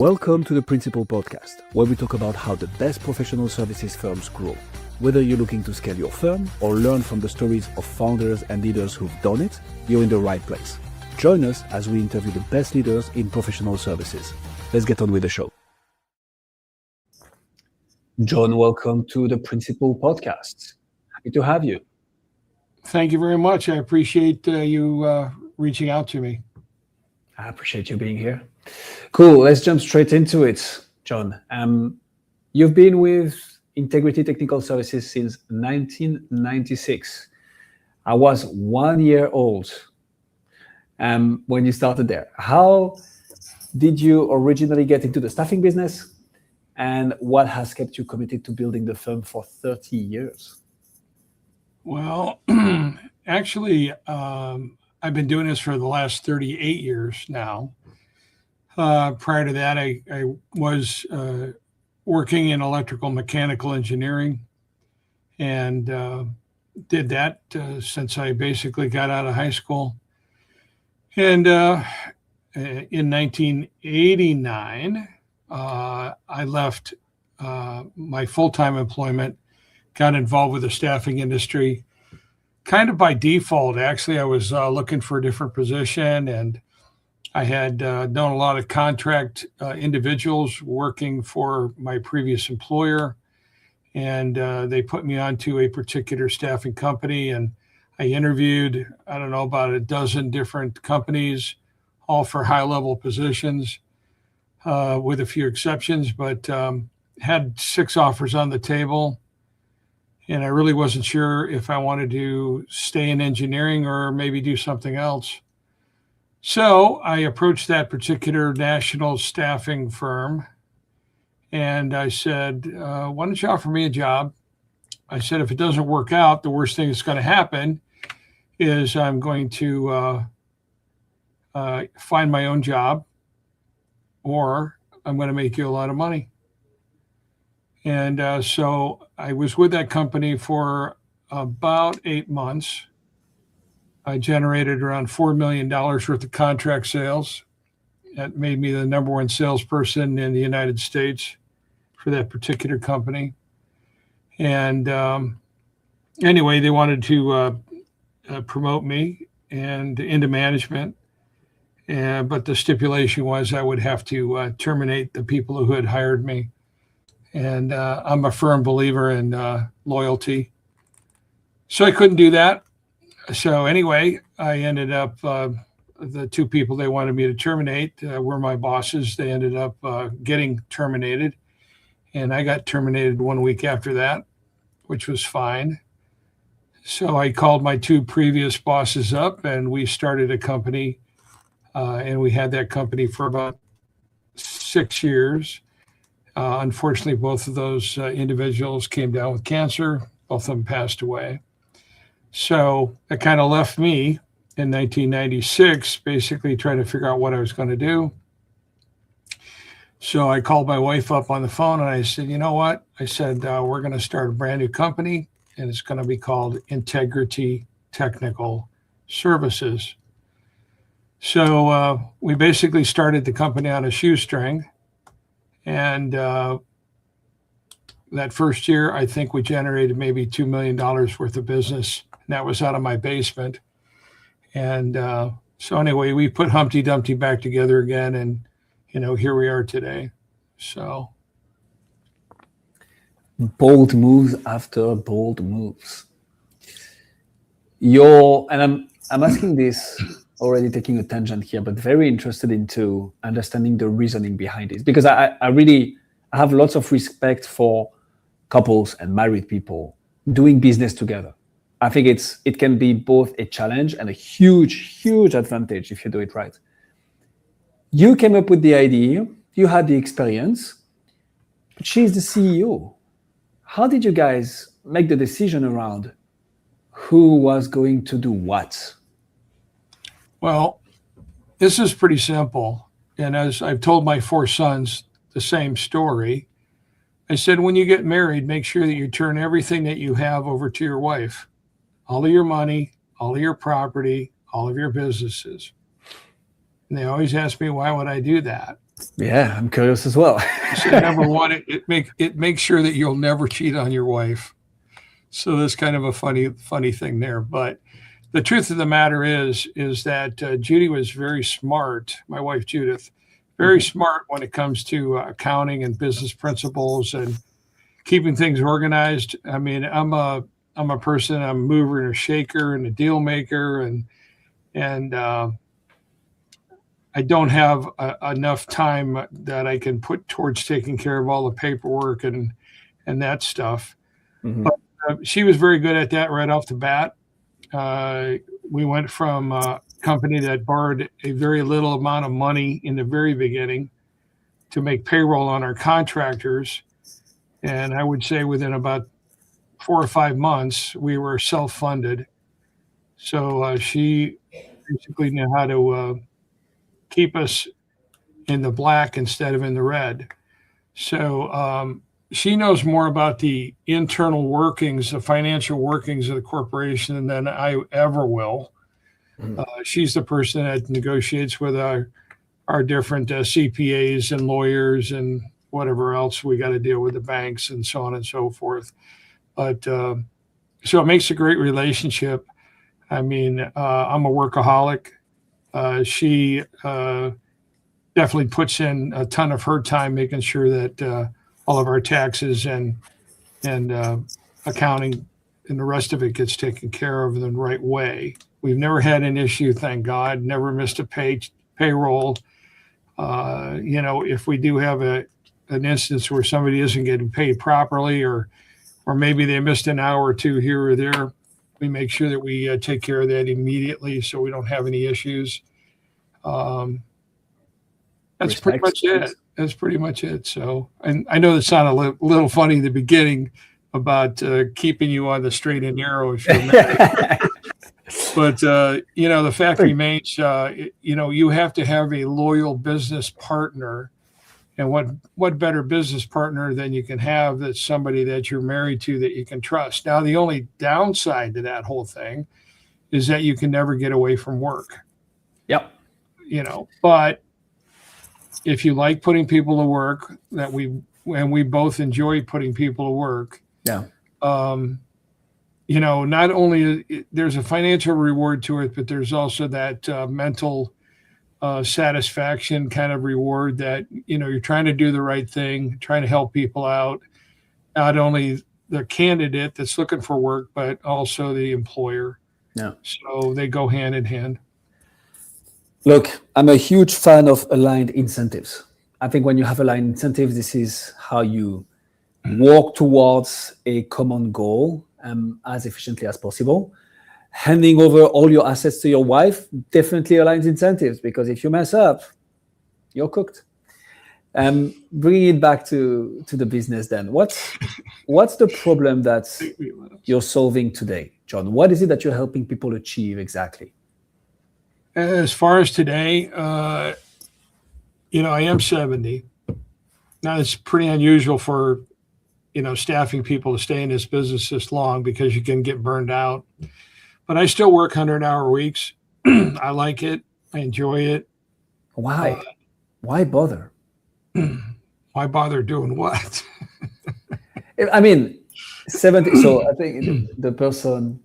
Welcome to the Principal Podcast, where we talk about how the best professional services firms grow. Whether you're looking to scale your firm or learn from the stories of founders and leaders who've done it, you're in the right place. Join us as we interview the best leaders in professional services. Let's get on with the show. John, welcome to the Principal Podcast. Happy to have you. Thank you very much. I appreciate you reaching out to me. I appreciate you being here. Cool. Let's jump straight into it, John. You've been with Integrity Technical Services since 1996. I was 1 year old when you started there. How did you originally get into the staffing business, and what has kept you committed to building the firm for 30 years? Well, actually, I've been doing this for the last 38 years now. Prior to that, I was working in electrical mechanical engineering and did that since I basically got out of high school. And in 1989, I left my full-time employment, got involved with the staffing industry, kind of by default. Actually, I was looking for a different position, and I had known a lot of contract individuals working for my previous employer, and they put me onto a particular staffing company, and I interviewed, I don't know, about a dozen different companies, all for high-level positions, with a few exceptions, but had 6 offers on the table, and I really wasn't sure if I wanted to stay in engineering or maybe do something else. So I approached that particular national staffing firm, and I said, why don't you offer me a job? I said, if it doesn't work out, the worst thing that's going to happen is I'm going to find my own job, or I'm going to make you a lot of money. And so I was with that company for about 8 months. I generated around $4 million worth of contract sales. That made me the number 1 salesperson in the United States for that particular company. And anyway, they wanted to promote me and into management. But the stipulation was I would have to terminate the people who had hired me. And I'm a firm believer in loyalty. So I couldn't do that. So anyway, I ended up, the 2 people they wanted me to terminate were my bosses. They ended up getting terminated, and I got terminated 1 week after that, which was fine. So I called my 2 previous bosses up, and we started a company, and we had that company for about 6 years. Unfortunately, both of those individuals came down with cancer. Both of them passed away. So it kind of left me in 1996, basically trying to figure out what I was going to do. So I called my wife up on the phone and I said, you know what? I said, we're going to start a brand new company, and it's going to be called Integrity Technical Services. So we basically started the company on a shoestring. And that first year, I think we generated maybe $2 million worth of business. And that was out of my basement. And so anyway, we put Humpty Dumpty back together again. And, here we are today. So. Bold moves after bold moves. And I'm asking this, already taking a tangent here, but very interested into understanding the reasoning behind it. Because I have lots of respect for couples and married people doing business together. I think it can be both a challenge and a huge, huge advantage if you do it right. You came up with the idea, you had the experience, but she's the CEO. How did you guys make the decision around who was going to do what? Well, this is pretty simple. And as I've told my 4 sons the same story, I said, when you get married, make sure that you turn everything that you have over to your wife. All of your money, all of your property, all of your businesses. And they always ask me, why would I do that? Yeah, I'm curious as well. So number one, it makes sure that you'll never cheat on your wife. So that's kind of a funny thing there. But the truth of the matter is that Judy was very smart. My wife Judith, very Mhm. smart when it comes to accounting and business principles and keeping things organized. I mean, I'm a person. I'm a mover and a shaker and a deal maker, and I don't have enough time that I can put towards taking care of all the paperwork and that stuff. Mhm. But she was very good at that right off the bat. Uh, we went from a company that borrowed a very little amount of money in the very beginning to make payroll on our contractors. And I would say within about 4 or 5 months, we were self funded. So she basically knew how to keep us in the black instead of in the red. So she knows more about the internal workings, the financial workings of the corporation than I ever will. Mhm. She's the person that negotiates with our different CPAs and lawyers and whatever else we got to deal with the banks and so on and so forth. But so it makes a great relationship. I mean, I'm a workaholic. She definitely puts in a ton of her time making sure that all of our taxes and accounting and the rest of it gets taken care of in the right way. We've never had an issue, thank God. Never missed a payroll. If we do have an instance where somebody isn't getting paid properly, or maybe they missed an hour or two here or there, we make sure that we take care of that immediately so we don't have any issues. Um, that's pretty Respect. much it. That's pretty much it. So, and I know that sounded a little funny in the beginning about keeping you on the straight and narrow if you're married. But the fact remains, you have to have a loyal business partner, and what better business partner than you can have that's somebody that you're married to that you can trust. Now, the only downside to that whole thing is that you can never get away from work. Yep. But if you like putting people to work, and we both enjoy putting people to work, Yeah. not only there's a financial reward to it, but there's also that mental satisfaction kind of reward that you're trying to do the right thing, trying to help people out, not only the candidate that's looking for work, but also the employer. Yeah. So they go hand in hand. Look, I'm a huge fan of aligned incentives. I think when you have aligned incentives, this is how you work towards a common goal as efficiently as possible. Handing over all your assets to your wife definitely aligns incentives, because if you mess up, you're cooked. Bringing it back to the business, then what's the problem that you're solving today, John? What is it that you're helping people achieve exactly? As far as today, I am 70. Now it's pretty unusual for staffing people to stay in this business this long because you can get burned out. But I still work 100-hour weeks. I like it. I enjoy it. Why? Why bother? Why bother doing what? I mean, 70. So I think the person,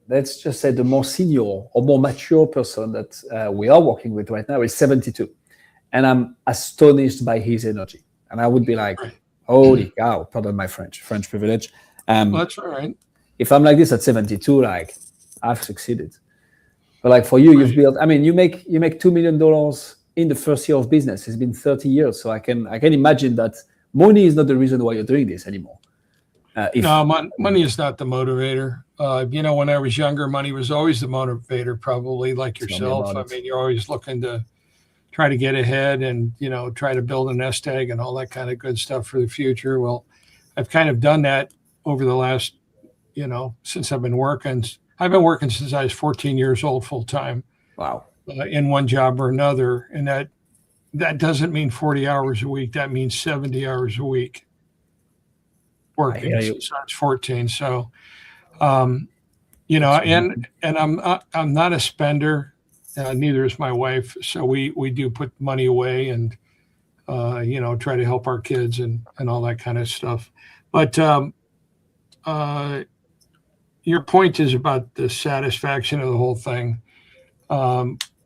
let's just say the more senior or more mature person that we are working with right now is 72. And I'm astonished by his energy. And I would be like, holy cow, pardon my French privilege. Well, that's all right. If I'm like this at 72, like I've succeeded. But like for you, you've built, I mean, you make $2 million in the first year of business. It's been 30 years. So I can imagine that money is not the reason why you're doing this anymore. No, money is not the motivator. When I was younger, money was always the motivator, probably like yourself. I mean, you're always looking to try to get ahead and, try to build a nest egg and all that kind of good stuff for the future. Well, I've kind of done that over the last, since I've been working. I've been working since I was 14 years old full time. Wow. In one job or another. And that doesn't mean 40 hours a week. That means 70 hours a week working since I was 14. So, and I'm not a spender. neither is my wife. So we do put money away and, try to help our kids and all that kind of stuff. But your point is about the satisfaction of the whole thing.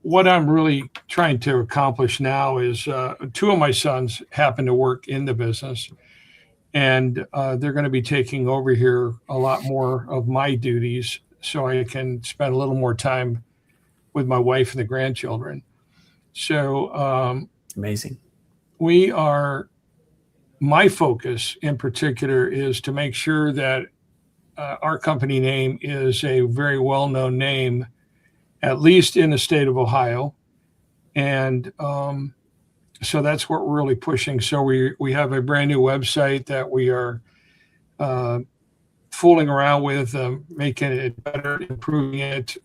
What I'm really trying to accomplish now is two of my sons happen to work in the business, and they're going to be taking over here a lot more of my duties so I can spend a little more time with my wife and the grandchildren. So Amazing. My focus in particular is to make sure that our company name is a very well-known name, at least in the state of Ohio. And so that's what we're really pushing. So we have a brand new website that we are fooling around with, making it better, improving it.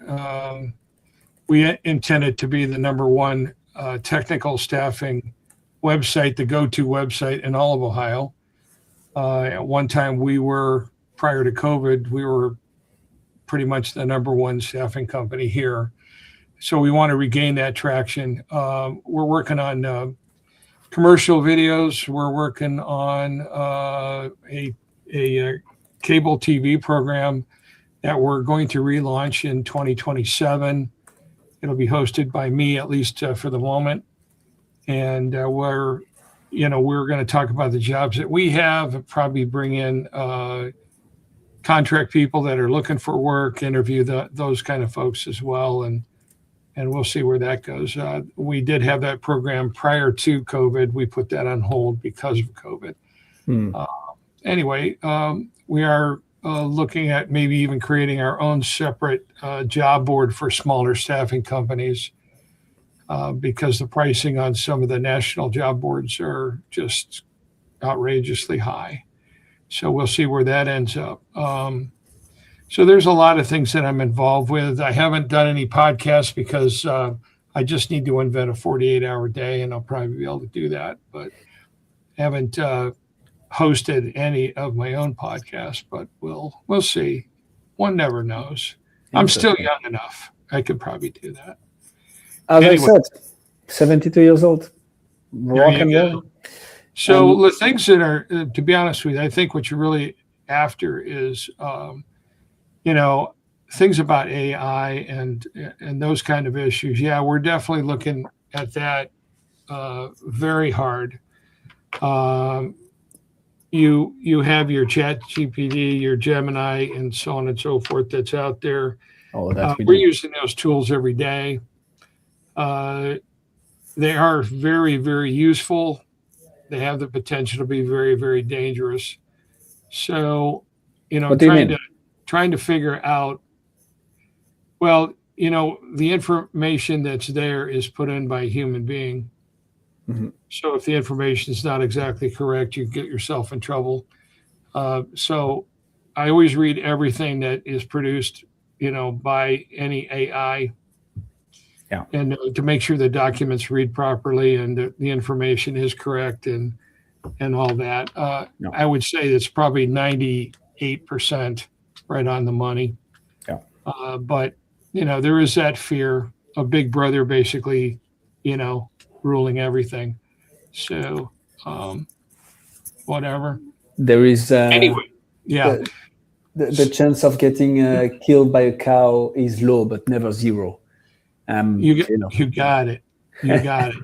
We intend it to be the number one technical staffing website, the go-to website in all of Ohio. At one time prior to COVID, we were pretty much the number one staffing company here. So we want to regain that traction. We're working on commercial videos. We're working on a cable TV program that we're going to relaunch in 2027. It'll be hosted by me, at least for the moment. And we're going to talk about the jobs that we have, probably bring in contract people that are looking for work, interview those kind of folks as well. And we'll see where that goes. We did have that program prior to COVID. We put that on hold because of COVID. Anyway, we are looking at maybe even creating our own separate job board for smaller staffing companies because the pricing on some of the national job boards are just outrageously high. So we'll see where that ends up. So there's a lot of things that I'm involved with. I haven't done any podcasts because I just need to invent a 48-hour day, and I'll probably be able to do that. But haven't hosted any of my own podcasts, but we'll see. One never knows. I'm still young enough. I could probably do that. As I said, 72 years old. Rock and roll. So the things that are, to be honest with you, I think what you're really after is, things about AI and those kind of issues. Yeah, we're definitely looking at that very hard. You have your Chat GPT, your Gemini, and so on and so forth that's out there. We're using those tools every day. They are very, very useful. They have the potential to be very, very dangerous. So, trying to figure out, the information that's there is put in by a human being. Mm-hmm. So if the information is not exactly correct, you get yourself in trouble. So I always read everything that is produced, by any AI. Yeah. And to make sure the documents read properly and the information is correct and all that. No. I would say it's probably 98% right on the money. Yeah. But, there is that fear of Big Brother basically, ruling everything. So, whatever. There is anyway. Yeah. The chance of getting killed by a cow is low, but never zero. You got it. You got it.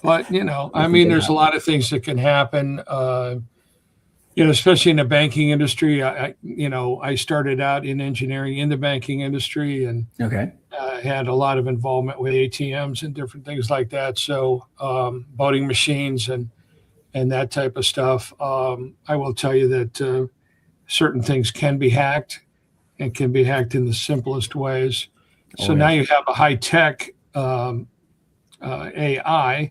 But, there's a lot of things that can happen, especially in the banking industry. I started out in engineering in the banking industry and had a lot of involvement with ATMs and different things like that. So voting machines and that type of stuff. I will tell you that certain things can be hacked and can be hacked in the simplest ways. So now you have a high-tech AI,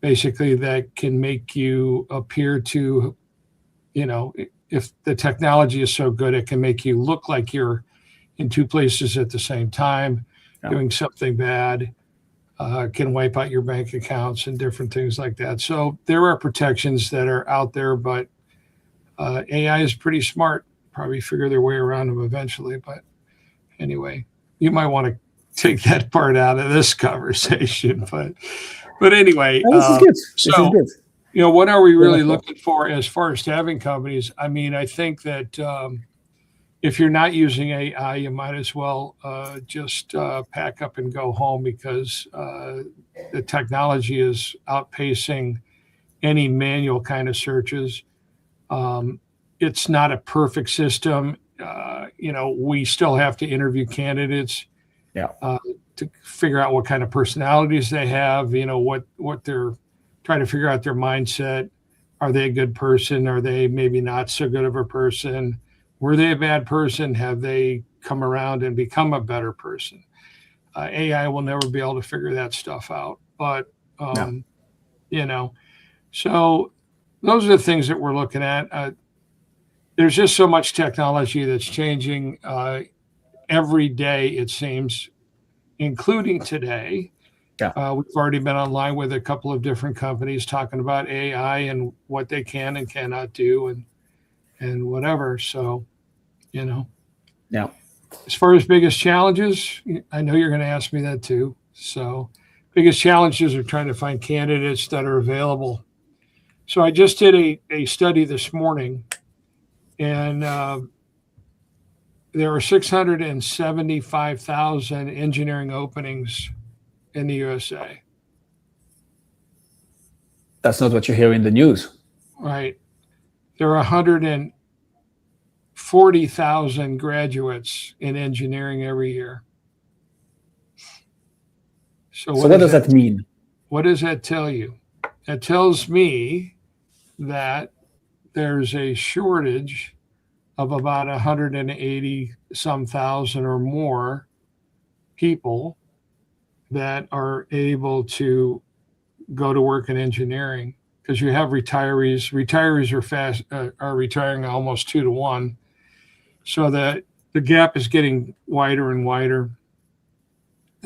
basically, that can make you appear to, if the technology is so good, it can make you look like you're in two places at the same time, doing something bad, can wipe out your bank accounts and different things like that. So there are protections that are out there, but AI is pretty smart, probably figure their way around them eventually. But anyway, you might want to take that part out of this conversation. But anyway, No, this is good. This is so good. what are we Yeah, really sure. looking for as far as staffing companies? I mean, I think that if you're not using AI, you might as well just pack up and go home, because the technology is outpacing any manual kind of searches. It's not a perfect system. We still have to interview candidates Yeah. to figure out what kind of personalities they have, what they're trying to figure out their mindset. Are they a good person? Are they maybe not so good of a person? Were they a bad person? Have they come around and become a better person? AI will never be able to figure that stuff out. But, Yeah. So those are the things that we're looking at. There's just so much technology that's changing every day, it seems, including today. Yeah. We've already been online with a couple of different companies talking about AI and what they can and cannot do, and whatever. So, Yeah. as far as biggest challenges, I know you're going to ask me that too. So, biggest challenges are trying to find candidates that are available. So, I just did a study this morning, and there are 675,000 engineering openings in the USA. That's not what you hear in the news. Right. There are 140,000 graduates in engineering every year. So what does that mean? What does that tell you? That tells me that there's a shortage of about 180 some thousand or more people that are able to go to work in engineering, because you have retirees. Retirees are retiring almost 2 to 1, so that the gap is getting wider and wider.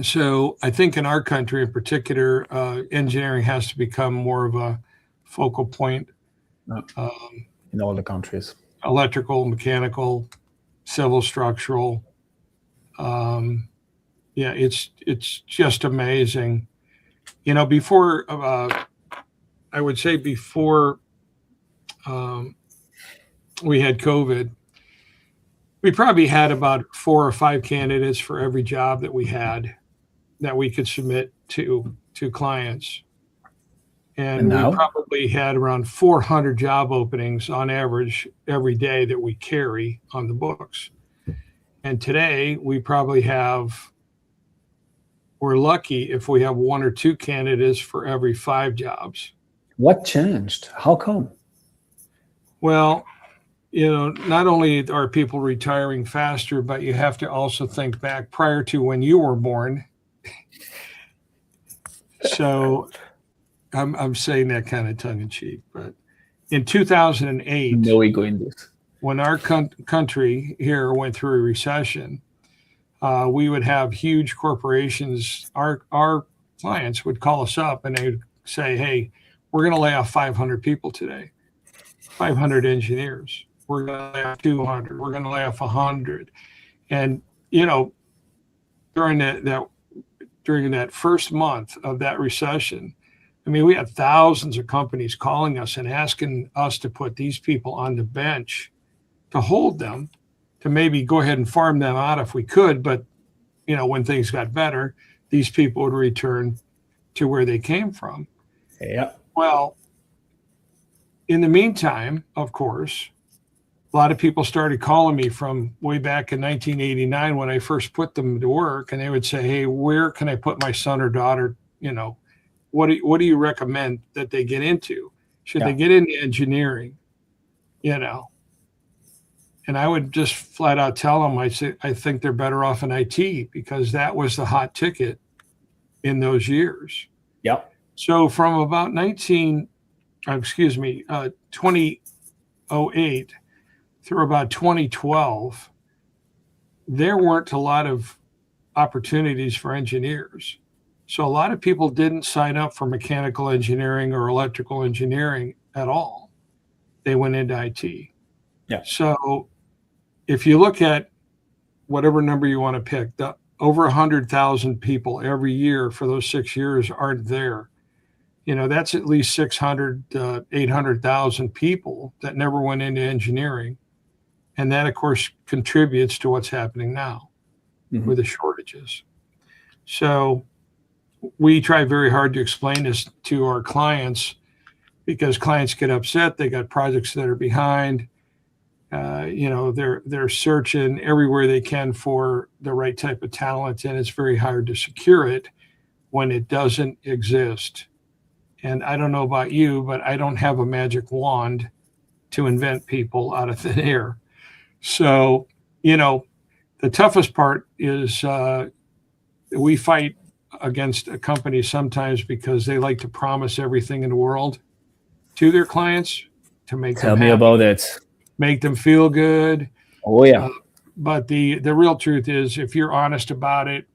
So I think in our country in particular, engineering has to become more of a focal point. In all the countries. Electrical, mechanical, civil, structural. Yeah, it's just amazing. Before I would say before we had COVID, we probably had about 4 or 5 candidates for every job that we had that we could submit to clients. And now? We probably had around 400 job openings on average every day that we carry on the books. And today we probably we're lucky if we have 1 or 2 candidates for every 5 jobs. What changed? How come? Well, not only are people retiring faster, but you have to also think back prior to when you were born. So I'm saying that kind of tongue in cheek, but in 2008, no ego in this. When our country here went through a recession, we would have huge corporations. Our clients would call us up and they would say, "Hey, we're going to lay off 500 people today, 500 engineers. We're going to lay off 200. We're going to lay off 100." And during that first month of that recession, I mean, we had thousands of companies calling us and asking us to put these people on the bench to hold them, to maybe go ahead and farm them out if we could. But, when things got better, these people would return to where they came from. Yeah. Well, in the meantime, of course, a lot of people started calling me from way back in 1989 when I first put them to work, and they would say, "Hey, where can I put my son or daughter? What do you recommend that they get into? Should they get into engineering?" And I would just flat out tell them, I think they're better off in IT, because that was the hot ticket in those years. Yeah. So from about 2008 through about 2012, there weren't a lot of opportunities for engineers. So a lot of people didn't sign up for mechanical engineering or electrical engineering at all. They went into IT. Yeah. So if you look at whatever number you want to pick, the over 100,000 people every year for those 6 years aren't there. That's at least 600, 800,000 people that never went into engineering. And that, of course, contributes to what's happening now Mhm. with the shortages. So we try very hard to explain this to our clients because clients get upset. They got projects that are behind. They're searching everywhere they can for the right type of talent, and it's very hard to secure it when it doesn't exist. And I don't know about you, but I don't have a magic wand to invent people out of thin air. So, the toughest part is we fight against a company sometimes because they like to promise everything in the world to their clients to make them Tell me happy, about it. make them feel good. Oh yeah. Uh, but the real truth is, if you're honest about it,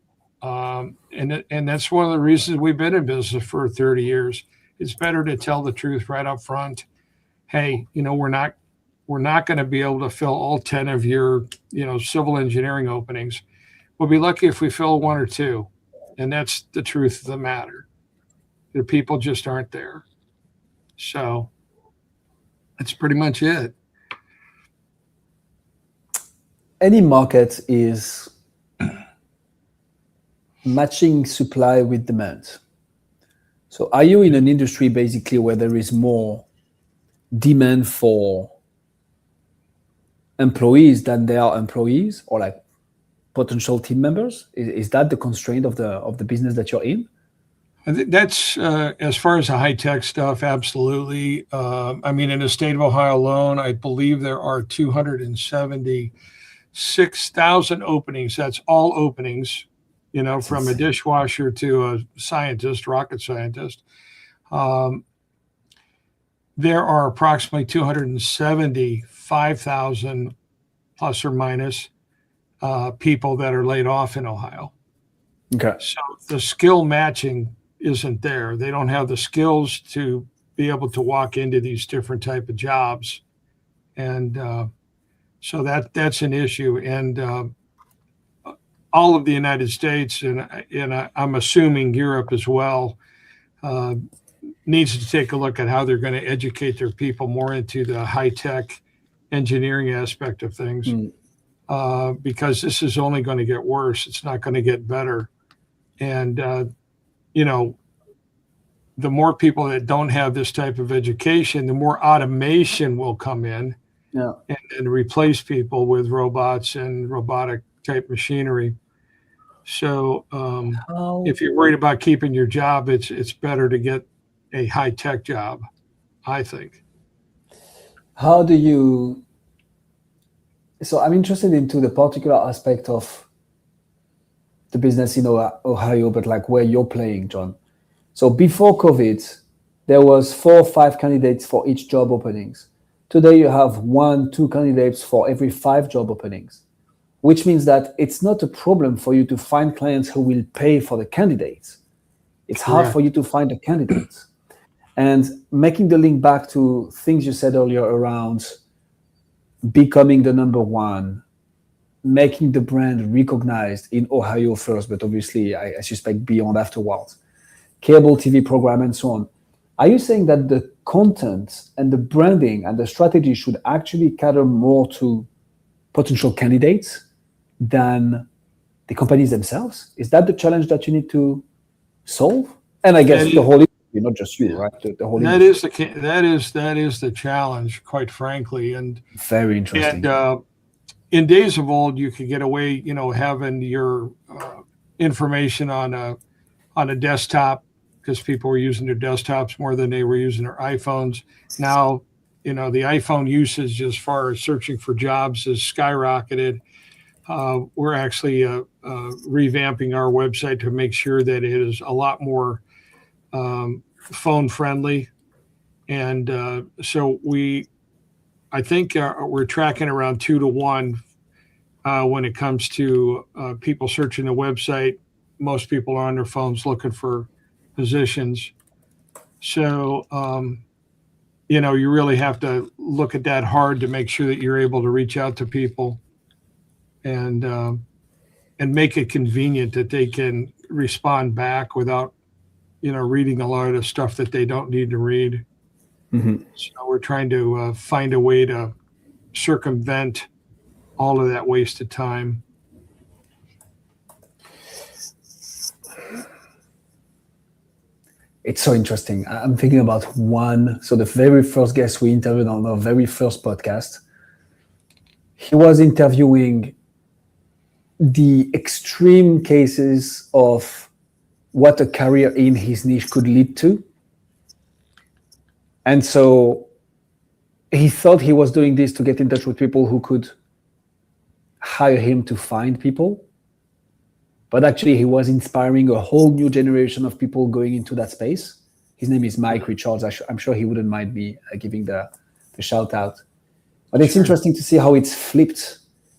and that's one of the reasons we've been in business for 30 years. It's better to tell the truth right up front. Hey, we're not going to be able to fill all 10 of your civil engineering openings. We'll be lucky if we fill one or two, and that's the truth of the matter. The people just aren't there. So that's pretty much it. Any market is matching supply with demand. So are you in an industry basically where there is more demand for employees than there are employees, or like potential team members? Is that the constraint of the business that you're in? I think that's as far as the high tech stuff, absolutely. I mean, in the state of Ohio alone, I believe there are 276,000 openings. That's all openings, That's from a insane. dishwasher to a scientist, rocket scientist. Um, there are approximately 275,000 plus or minus people that are laid off in Ohio. Okay. So the skill matching isn't there. They don't have the skills to be able to walk into these different type of jobs, and so that's an issue. And all of the United States, and I'm assuming Europe as well, uh, needs to take a look at how they're going to educate their people more into the high tech engineering aspect of things, Mm. because this is only going to get worse. It's not going to get better. And you know, the more people that don't have this type of education, the more automation will come in Yeah. and replace people with robots and robotic type machinery. So How if you're worried about keeping your job, it's better to get a high tech job, I think. how do you? So I'm interested into the particular aspect of the business in Ohio, but like where you're playing, John. So before COVID, there was 4 or 5 candidates for each job openings. Today you have 1, 2 candidates for every 5 job openings, which means that it's not a problem for you to find clients who will pay for the candidates. It's hard for Correct. you to find the candidates. And making the link back to things you said earlier around becoming the number one, making the brand recognized in Ohio first, but obviously I suspect beyond afterwards, cable TV program and so on. Are you saying that the content and the branding and the strategy should actually cater more to potential candidates than the companies themselves? Is that the challenge that you need to solve? And I That guess the is, whole industry, not just you, yeah, right? The whole that industry. is that is the challenge, quite frankly. Very And interesting. in days of old, you could get away, having your information on a desktop because people were using their desktops more than they were using their iPhones. Now, the iPhone usage as far as searching for jobs has skyrocketed. We're actually revamping our website to make sure that it is a lot more phone friendly. And so I think we're tracking around 2 to 1 when it comes to people searching the website. Most people are on their phones looking for positions. So, you really have to look at that hard to make sure that you're able to reach out to people and and make it convenient that they can respond back without, reading a lot of stuff that they don't need to read. Mm-hmm. So we're trying to find a way to circumvent all of that wasted time. It's so interesting. I'm thinking about so the very first guest we interviewed on our very first podcast, he was interviewing the extreme cases of what a career in his niche could lead to. And so he thought he was doing this to get in touch with people who could hire him to find people. But actually, he was inspiring a whole new generation of people going into that space. His name is Mike Richards. I'm sure he wouldn't mind me giving the shout out. But it's interesting to see how it's flipped.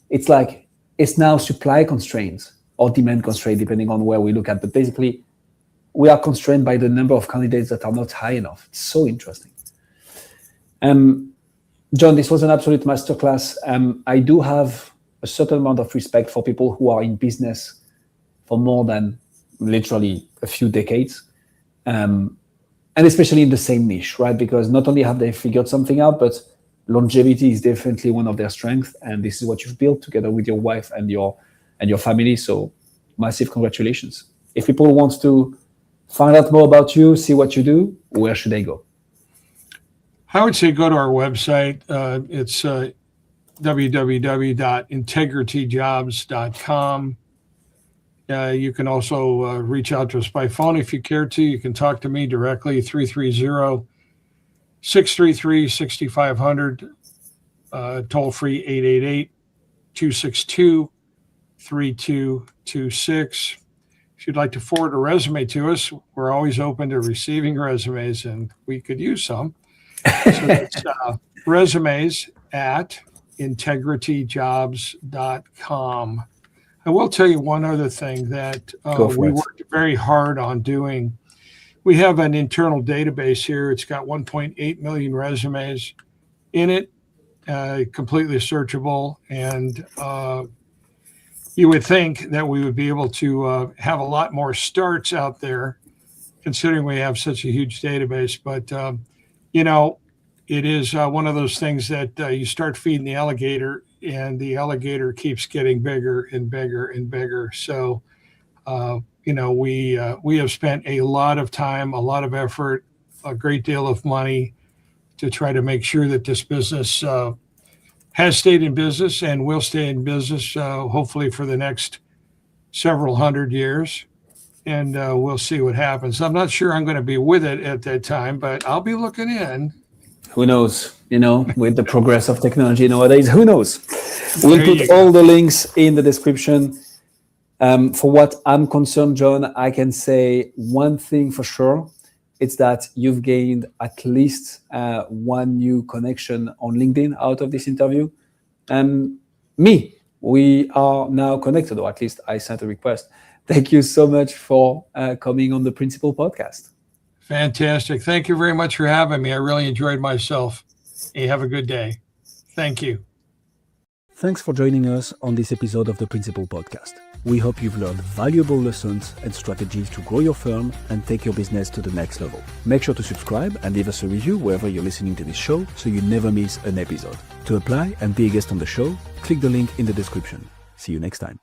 It's like it's now supply constraints or demand constraint, depending on where we look at. But basically, we are constrained by the number of candidates that are not high enough. It's so interesting. John, this was an absolute masterclass. I do have a certain amount of respect for people who are in business for more than literally a few decades, and especially in the same niche, right? Because not only have they figured something out, but longevity is definitely one of their strengths, and this is what you've built together with your wife and your family. So, massive congratulations! If people want to find out more about you, see what you do, where should they go? I would say go to our website. It's www.integrityjobs.com. You can also reach out to us by phone if you care to. You can talk to me directly, 330-633-6500, toll free 888-262-3226. If you'd like to forward a resume to us, we're always open to receiving resumes, and we could use some. So that's resumes at integrityjobs.com. I will tell you one other thing that we worked very hard on doing. We have an internal database here. It's got 1.8 million resumes in it, completely searchable. And you would think that we would be able to have a lot more starts out there, considering we have such a huge database. But, it is one of those things that you start feeding the alligator, and the alligator keeps getting bigger and bigger and bigger. So, we have spent a lot of time, a lot of effort, a great deal of money to try to make sure that this business has stayed in business and will stay in business, hopefully for the next several hundred years. And we'll see what happens. I'm not sure I'm going to be with it at that time, but I'll be looking in. Who knows? With the progress of technology nowadays, who knows? We'll put all the links in the description. For what I'm concerned, John, I can say one thing for sure. It's that you've gained at least one new connection on LinkedIn out of this interview. We are now connected, or at least I sent a request. Thank you so much for coming on the Principal Podcast. Fantastic. Thank you very much for having me. I really enjoyed myself. Hey, have a good day. Thank you. Thanks for joining us on this episode of the Principal Podcast. We hope you've learned valuable lessons and strategies to grow your firm and take your business to the next level. Make sure to subscribe and leave us a review wherever you're listening to this show so you never miss an episode. To apply and be a guest on the show, click the link in the description. See you next time.